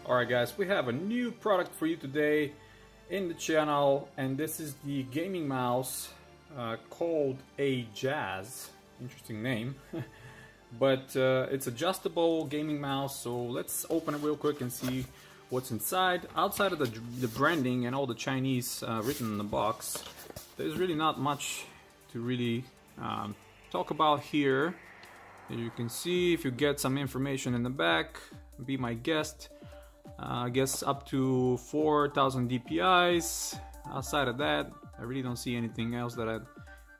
Alright guys, we have a new product for you today in the channel, and this is the gaming mouse called Ajazz. Interesting name. But it's adjustable gaming mouse, so let's open it real quick and see what's inside. Outside of the branding and all the Chinese written in the box, there's really not much to really talk about here. As you can see, if you get some information in the back, be my guest. I guess up to 4,000 DPIs. Outside of that, I really don't see anything else that I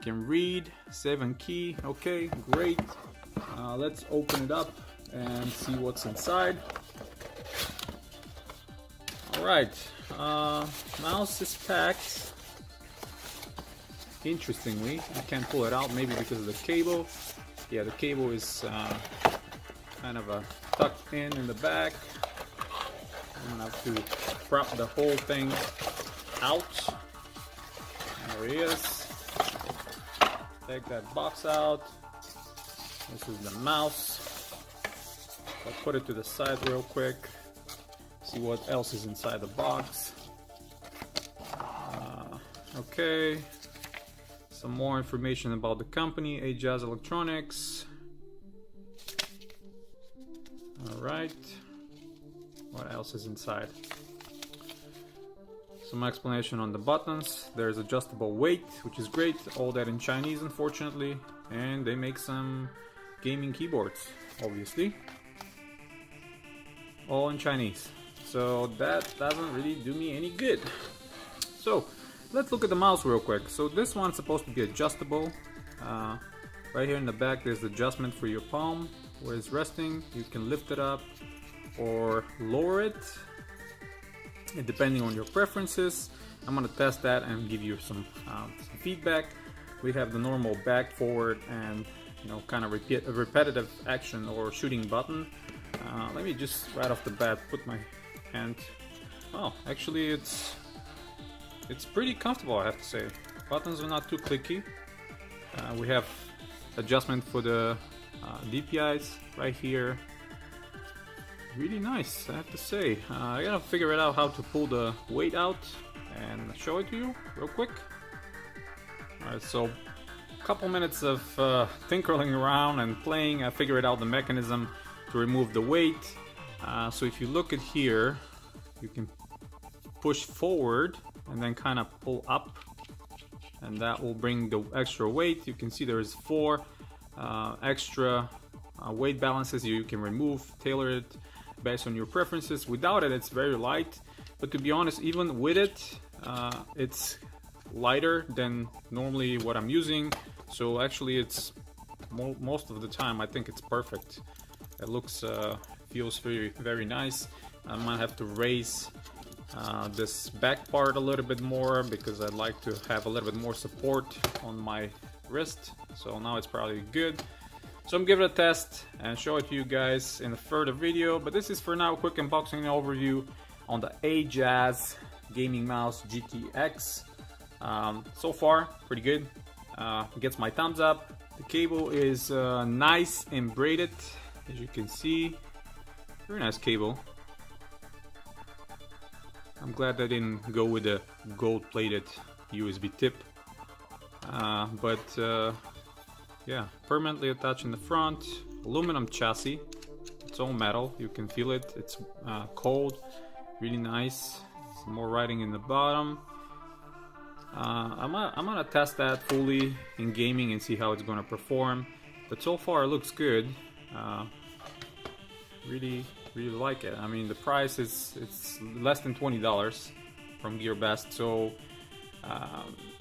can read. 7 key, okay, great. Let's open it up and see what's inside. Alright, mouse is packed. Interestingly, I can't pull it out, maybe because of the cable. Yeah, the cable is kind of tucked in the back. I'm gonna have to prop the whole thing out. There he is. Take that box out. This is the mouse. I'll put it to the side real quick. See what else is inside the box. Okay. Some more information about the company, Ajazz Electronics. Alright. What else is inside? Some explanation on the buttons. There's adjustable weight, which is great. All that in Chinese, unfortunately. And they make some gaming keyboards, obviously. All in Chinese. So that doesn't really do me any good. So let's look at the mouse real quick. So this one's supposed to be adjustable. Right here in the back, there's the adjustment for your palm where it's resting. You can lift it up or lower it, depending on your preferences. I'm gonna test that and give you some feedback. We have the normal back, forward, and kind of repetitive action or shooting button. Let me just right off the bat put my hand. Oh, actually it's pretty comfortable, I have to say. Buttons are not too clicky. We have adjustment for the DPIs right here. Really nice, I have to say. I gotta figure it out how to pull the weight out and show it to you real quick. Alright, so a couple minutes of tinkering around and playing, I figured out the mechanism to remove the weight. So if you look at here, you can push forward and then kind of pull up, and that will bring the extra weight. You can see there's 4 extra weight balances you can remove, tailor it based on your preferences. Without it, it's very light, but to be honest, even with it, it's lighter than normally what I'm using. So actually, it's most of the time I think it's perfect. It looks feels very nice. I might have to raise this back part a little bit more because I'd like to have a little bit more support on my wrist. So now it's probably good. So I'm giving it a test and show it to you guys in a further video. But this is for now a quick unboxing overview on the Ajazz gaming mouse GTX. So far, pretty good. Gets my thumbs up. The cable is nice and braided, as you can see. Very nice cable. I'm glad I didn't go with a gold-plated USB tip. Yeah, permanently attached in the front, aluminum chassis, it's all metal, you can feel it, it's cold, really nice. Some more writing in the bottom. I'm gonna test that fully in gaming and see how it's gonna perform, but so far it looks good. Really like it. I mean, the price it's less than $20 from GearBest, so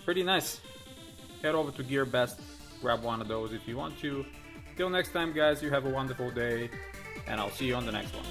pretty nice. Head over to GearBest, grab one of those if you want to. Till next time guys, you have a wonderful day, and I'll see you on the next one.